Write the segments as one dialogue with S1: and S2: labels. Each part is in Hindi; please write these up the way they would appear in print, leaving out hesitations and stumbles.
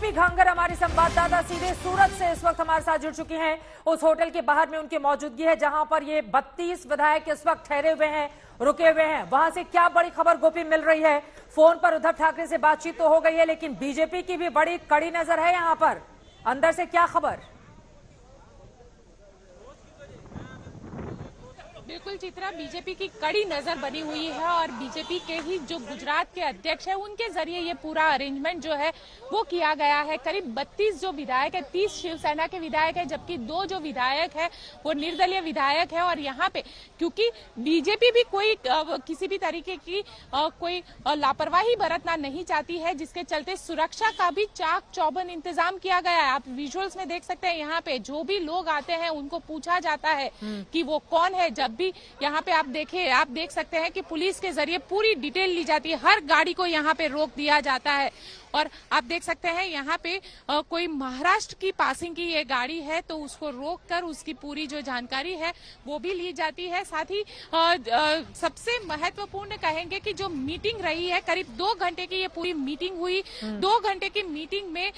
S1: गोपी घांगर हमारे संवाददाता सीधे सूरत से इस वक्त हमारे साथ जुड़ चुके हैं। उस होटल के बाहर में उनकी मौजूदगी है जहां पर ये 32 विधायक इस वक्त ठहरे हुए हैं, रुके हुए हैं। वहां से क्या बड़ी खबर गोपी मिल रही है? फोन पर उद्धव ठाकरे से बातचीत तो हो गई है, लेकिन बीजेपी की भी बड़ी कड़ी नजर है यहां पर। अंदर से क्या खबर?
S2: बिल्कुल चित्रा, बीजेपी की कड़ी नजर बनी हुई है और बीजेपी के ही जो गुजरात के अध्यक्ष है उनके जरिए ये पूरा अरेंजमेंट जो है वो किया गया है। करीब 32 जो विधायक है, 30 शिवसेना के विधायक है, जबकि 2 जो विधायक है वो निर्दलीय विधायक है। और यहाँ पे क्योंकि बीजेपी भी कोई किसी भी तरीके की कोई लापरवाही बरतना नहीं चाहती है, जिसके चलते सुरक्षा का भी चाक चौबंद इंतजाम किया गया है। आप विजुअल्स में देख सकते हैं, यहाँ पे जो भी लोग आते हैं उनको पूछा जाता है कि वो कौन है। जब भी यहाँ पे आप देख सकते हैं कि पुलिस के जरिए पूरी डिटेल ली जाती है, हर गाड़ी को यहाँ पे रोक दिया जाता है। और आप देख सकते हैं यहाँ पे कोई महाराष्ट्र की पासिंग की ये गाड़ी है तो उसको रोककर उसकी पूरी जो जानकारी है वो भी ली जाती है। साथ ही सबसे महत्वपूर्ण कहेंगे कि जो मीटिंग रही है, करीब 2 घंटे की ये पूरी मीटिंग हुई। 2 घंटे की मीटिंग में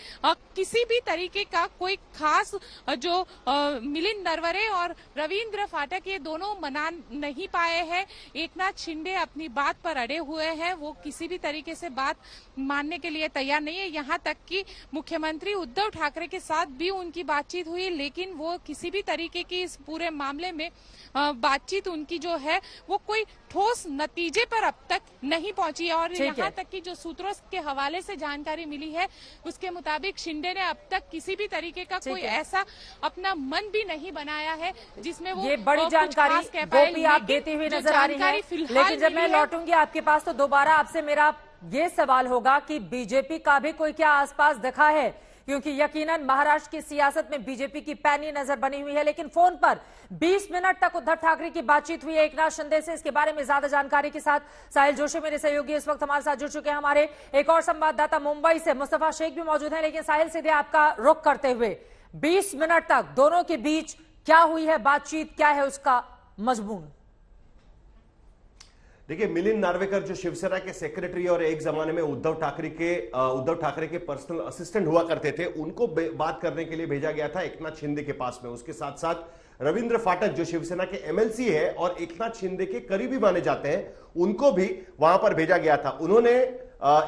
S2: किसी भी तरीके का कोई खास जो मिलिंद नरवरे और रविंद्र फाटक ये दोनों मना नहीं पाए हैं। एकनाथ शिंदे अपनी बात पर अड़े हुए हैं, वो किसी भी तरीके से बात मानने के लिए तैयार नहीं है। यहाँ तक कि मुख्यमंत्री उद्धव ठाकरे के साथ भी उनकी बातचीत हुई, लेकिन वो किसी भी तरीके की इस पूरे मामले में बातचीत उनकी जो है वो कोई ठोस नतीजे पर अब तक नहीं पहुंची है। और यहाँ तक कि जो सूत्रों के हवाले से जानकारी मिली है उसके मुताबिक शिंदे ने अब तक किसी भी तरीके का कोई ऐसा अपना मन भी नहीं बनाया है जिसमें वो
S1: ये बड़ी जानकारी गोपी आप देते हुए नजर आ रही है। लेकिन जब मैं लौटूंगी आपके पास तो दोबारा आपसे मेरा ये सवाल होगा कि बीजेपी का भी कोई क्या आसपास दिखा है, क्योंकि यकीनन महाराष्ट्र की सियासत में बीजेपी की पैनी नजर बनी हुई है। लेकिन फोन पर 20 मिनट तक उद्धव ठाकरे की बातचीत हुई है एकनाथ शिंदे से। इसके बारे में ज्यादा जानकारी के साथ साहिल जोशी मेरे सहयोगी इस वक्त हमारे साथ जुड़ चुके हैं। हमारे एक और संवाददाता मुंबई से मुस्तफा शेख भी मौजूद है। लेकिन साहिल, सीधे आपका रुख करते हुए 20 मिनट तक दोनों के बीच क्या हुई है बातचीत, क्या है उसका मजमून?
S3: देखिए, मिलिंद नार्वेकर जो शिवसेना के सेक्रेटरी और एक जमाने में उद्धव ठाकरे के पर्सनल असिस्टेंट हुआ करते थे, उनको बात करने के लिए भेजा गया था एकनाथ शिंदे के पास में। उसके साथ साथ रविंद्र फाटक जो शिवसेना के एमएलसी है और एकनाथ शिंदे के करीबी माने जाते हैं, उनको भी वहां पर भेजा गया था। उन्होंने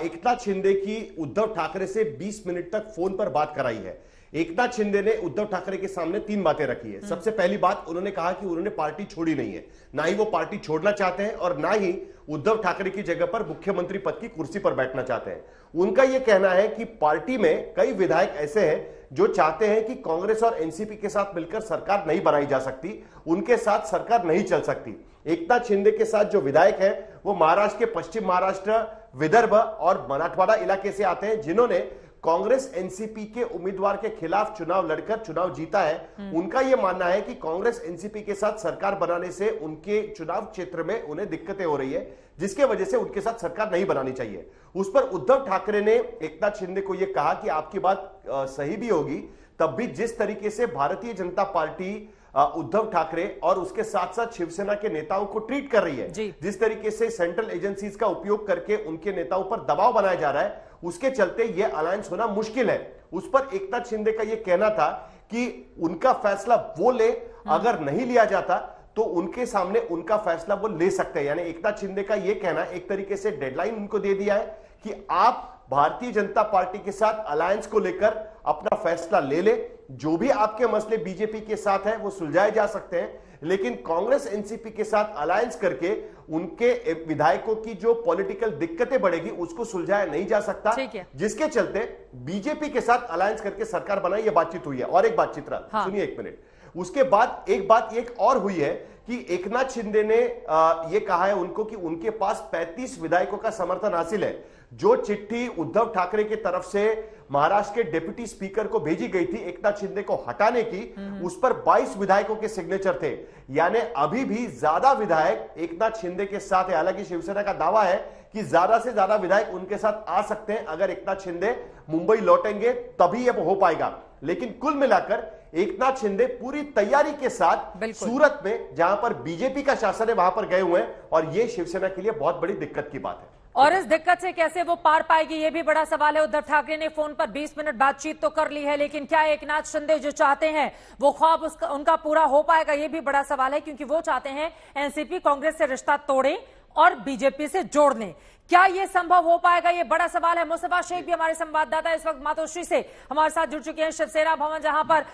S3: एकनाथ शिंदे की उद्धव ठाकरे से 20 मिनट तक फोन पर बात कराई है। एकनाथ शिंदे ने उद्धव ठाकरे के सामने 3 बातें रखी है। सबसे पहली बात, उन्होंने कहा कि उन्होंने पार्टी छोड़ी नहीं है, ना ही वो पार्टी छोड़ना चाहते हैं और ना ही उद्धव ठाकरे की जगह पर मुख्यमंत्री पद की कुर्सी पर बैठना चाहते हैं। उनका यह कहना है कि पार्टी में कई विधायक ऐसे हैं जो चाहते हैं कि कांग्रेस और एनसीपी के साथ मिलकर सरकार नहीं बनाई जा सकती, उनके साथ सरकार नहीं चल सकती। एकनाथ शिंदे के साथ जो विधायक है वो महाराष्ट्र के पश्चिम महाराष्ट्र, विदर्भ और मराठवाड़ा इलाके से आते हैं, जिन्होंने कांग्रेस एनसीपी के उम्मीदवार के खिलाफ चुनाव लड़कर चुनाव जीता है। उनका यह मानना है कि कांग्रेस एनसीपी के साथ सरकार बनाने से उनके चुनाव क्षेत्र में उन्हें दिक्कतें हो रही है, जिसके वजह से उनके साथ सरकार नहीं बनानी चाहिए। उस पर उद्धव ठाकरे ने एकनाथ शिंदे को यह कहा कि आपकी बात सही भी होगी, तब भी जिस तरीके से भारतीय जनता पार्टी उद्धव ठाकरे और उसके साथ साथ शिवसेना के नेताओं को ट्रीट कर रही है, जिस तरीके से सेंट्रल एजेंसीज का उपयोग करके उनके नेताओं पर दबाव बनाया जा रहा है, उसके चलते यह अलायंस होना मुश्किल है। उस पर एकनाथ शिंदे का यह कहना था कि उनका फैसला वो ले, अगर नहीं लिया जाता तो उनके सामने उनका फैसला वो ले सकते हैं। यानी एकनाथ शिंदे का यह कहना एक तरीके से डेडलाइन उनको दे दिया है कि आप भारतीय जनता पार्टी के साथ अलायंस को लेकर अपना फैसला ले ले, जो भी आपके मसले बीजेपी के साथ है वो सुलझाए जा सकते हैं, लेकिन कांग्रेस एनसीपी के साथ अलायंस करके उनके विधायकोों की जो पॉलिटिकल दिक्कतें बढ़ेगी उसको सुलझाया नहीं जा सकता, जिसके चलते बीजेपी के साथ अलायंस करके सरकार बनाई। ये बातचीत हुई है। और एक बातचीत रहा, सुनिए 1 मिनट। उसके बाद एक बात एक और हुई है कि एकनाथ शिंदे ने यह कहा है उनको कि उनके पास 35 विधायकों का समर्थन हासिल है। जो चिट्ठी उद्धव ठाकरे की तरफ से महाराष्ट्र के डिप्टी स्पीकर को भेजी गई थी एकनाथ शिंदे को हटाने की, उस पर 22 विधायकों के सिग्नेचर थे। यानी अभी भी ज्यादा विधायक एकनाथ शिंदे के साथ है। हालांकि शिवसेना का दावा है कि ज्यादा से ज्यादा विधायक उनके साथ आ सकते हैं, अगर एकनाथ शिंदे मुंबई लौटेंगे तभी यह हो पाएगा। लेकिन कुल मिलाकर एकनाथ शिंदे पूरी तैयारी के साथ सूरत में, जहां पर बीजेपी का शासन है, वहां पर गए हुए हैं और यह शिवसेना के लिए बहुत बड़ी दिक्कत की बात है।
S1: और इस दिक्कत से कैसे वो पार पाएगी, ये भी बड़ा सवाल है। उद्धव ठाकरे ने फोन पर 20 मिनट बातचीत तो कर ली है, लेकिन क्या एकनाथ शिंदे जो चाहते हैं वो ख्वाब उनका पूरा हो पाएगा, ये भी बड़ा सवाल है। क्योंकि वो चाहते हैं एनसीपी कांग्रेस से रिश्ता तोड़े और बीजेपी से जोड़ लें। क्या ये संभव हो पाएगा, ये बड़ा सवाल है। मुस्तफा शेख भी हमारे संवाददाता इस वक्त मातोश्री से हमारे साथ जुड़ चुके हैं। शिवसेना भवन जहां पर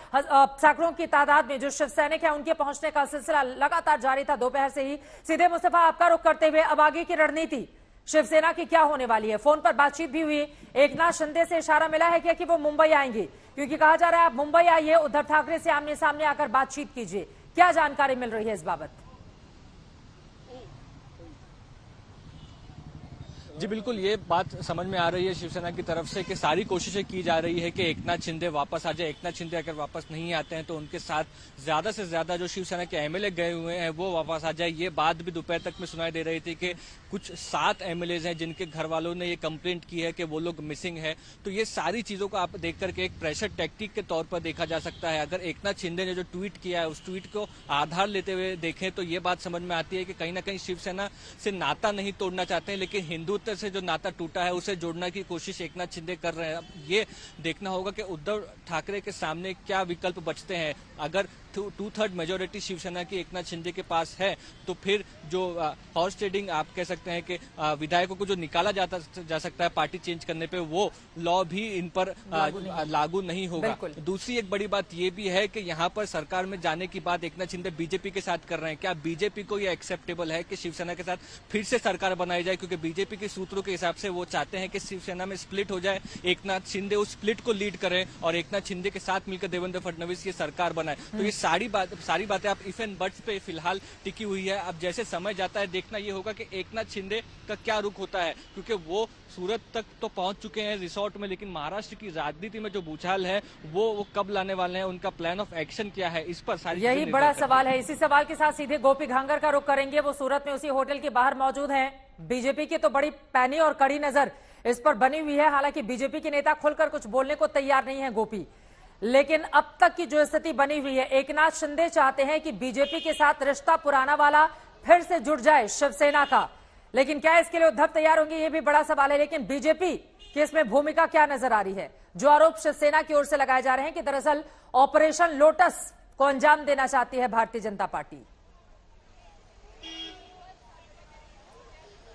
S1: सैकड़ों की तादाद में जो शिव सैनिक है उनके पहुंचने का सिलसिला लगातार जारी था दोपहर से ही। सीधे मुस्तफा, आपका रुख करते हुए अब आगे की रणनीति शिवसेना की क्या होने वाली है? फोन पर बातचीत भी हुई, एकनाथ शिंदे से इशारा मिला है क्या कि वो मुंबई आएंगे? क्योंकि कहा जा रहा है आप मुंबई आइए, उद्धव ठाकरे से आमने सामने आकर बातचीत कीजिए। क्या जानकारी मिल रही है इस बाबत?
S4: जी बिल्कुल, ये बात समझ में आ रही है शिवसेना की तरफ से कि सारी कोशिशें की जा रही है कि एकनाथ शिंदे वापस आ जाए। एकनाथ शिंदे अगर वापस नहीं आते हैं तो उनके साथ ज्यादा से ज्यादा जो शिवसेना के एमएलए गए हुए हैं वो वापस आ जाए। ये बात भी दोपहर तक में सुनाई दे रही थी कि कुछ 7 एमएलए हैं जिनके घर वालों ने ये कंप्लेंट की है कि वो लोग मिसिंग है। तो ये सारी चीजों को आप देख करके एक प्रेशर टैक्टिक के तौर पर देखा जा सकता है। अगर एकनाथ शिंदे ने जो ट्वीट किया है उस ट्वीट को आधार लेते हुए देखें तो ये बात समझ में आती है कि कहीं ना कहीं शिवसेना से नाता नहीं तोड़ना चाहते हैं, लेकिन हिंदुत्व से जो नाता टूटा है उसे जोड़ने की कोशिश एकनाथ शिंदे कर रहे हैं। अब ये देखना होगा कि उद्धव ठाकरे के सामने क्या विकल्प बचते हैं। अगर 2/3 मेजोरिटी शिवसेना की एकनाथ शिंदे के पास है तो फिर जो हॉर्स ट्रेडिंग आप कह सकते हैं कि विधायकों को जो निकाला जा सकता है पार्टी चेंज करने पे, वो लॉ भी इन पर लागू नहीं होगा। दूसरी एक बड़ी बात ये भी है कि यहाँ पर सरकार में जाने की बात एकनाथ शिंदे बीजेपी के साथ कर रहे हैं। क्या बीजेपी को यह एक्सेप्टेबल है कि शिवसेना के साथ फिर से सरकार बनाई जाए? क्योंकि बीजेपी के सूत्रों के हिसाब से वो चाहते हैं कि शिवसेना में स्प्लिट हो जाए, एकनाथ शिंदे उस स्प्लिट को लीड करें और एकनाथ शिंदे के साथ मिलकर देवेंद्र फडणवीस की सरकार बनाए। तो ये सारी बातें आप इफ एंड बट्स पे फिलहाल टिकी हुई है। अब जैसे समय जाता है देखना ये होगा कि एकनाथ शिंदे का क्या रुख होता है, क्योंकि वो सूरत तक तो पहुंच चुके हैं रिसोर्ट में, लेकिन महाराष्ट्र की राजनीति में जो भूचाल है वो कब लाने वाले हैं, उनका प्लान ऑफ एक्शन क्या है, इस पर सारी
S1: यही बड़ा सवाल है। इसी सवाल के साथ सीधे गोपी घांगर का रुख करेंगे। वो सूरत में उसी होटल के बाहर मौजूद हैं। बीजेपी की तो बड़ी पैनी और कड़ी नजर इस पर बनी हुई है। हालांकि बीजेपी के नेता खुलकर कुछ बोलने को तैयार नहीं है गोपी, लेकिन अब तक की जो स्थिति बनी हुई है, एकनाथ शिंदे चाहते हैं कि बीजेपी के साथ रिश्ता पुराना वाला फिर से जुड़ जाए शिवसेना का। लेकिन क्या इसके लिए उद्धव तैयार होंगे, ये भी बड़ा सवाल है। लेकिन बीजेपी की इसमें भूमिका क्या नजर आ रही है? जो आरोप शिवसेना की ओर से लगाए जा रहे हैं कि दरअसल ऑपरेशन लोटस को अंजाम देना चाहती है भारतीय जनता पार्टी।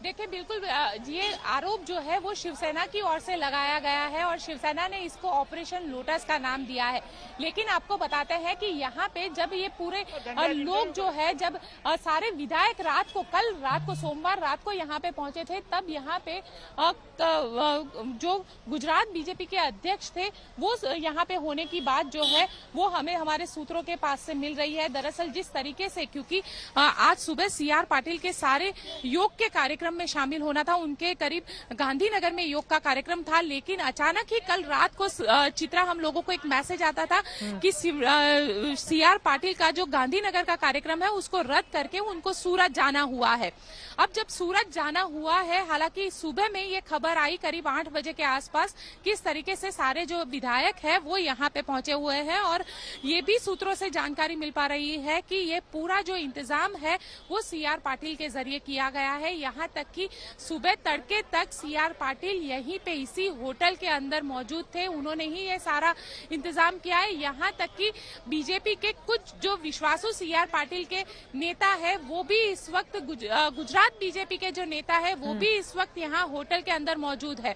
S2: देखिए बिल्कुल, ये आरोप जो है वो शिवसेना की ओर से लगाया गया है और शिवसेना ने इसको ऑपरेशन लोटस का नाम दिया है। लेकिन आपको बताते हैं कि यहाँ पे जब ये पूरे लोग जो है, जब सारे विधायक कल रात को सोमवार रात को यहाँ पे पहुंचे थे, तब यहाँ पे जो गुजरात बीजेपी के अध्यक्ष थे वो यहाँ पे होने की बात जो है वो हमें हमारे सूत्रों के पास से मिल रही है। दरअसल जिस तरीके से, क्योंकि आज सुबह CR पाटिल के सारे योग के कार्यक्रम में शामिल होना था, उनके करीब गांधीनगर में योग का कार्यक्रम था, लेकिन अचानक ही कल रात को चित्रा हम लोगों को एक मैसेज आता था कि CR पाटिल का जो गांधीनगर का कार्यक्रम है उसको रद्द करके उनको सूरत जाना हुआ है। अब जब सूरत जाना हुआ है, हालांकि सुबह में ये खबर आई करीब 8 बजे के आसपास, किस तरीके से सारे जो विधायक है वो यहाँ पे पहुंचे हुए हैं और ये भी सूत्रों से जानकारी मिल पा रही है कि ये पूरा जो इंतजाम है वो CR पाटिल के जरिए किया गया है। यहाँ तक कि सुबह तड़के तक CR पाटिल यहीं पे इसी होटल के अंदर मौजूद थे, उन्होंने ही ये सारा इंतजाम किया है। यहाँ तक कि बीजेपी के कुछ जो विश्वासु CR पाटिल के नेता है वो भी इस वक्त, गुजरात बीजेपी के जो नेता है वो भी इस वक्त यहाँ होटल के अंदर मौजूद है।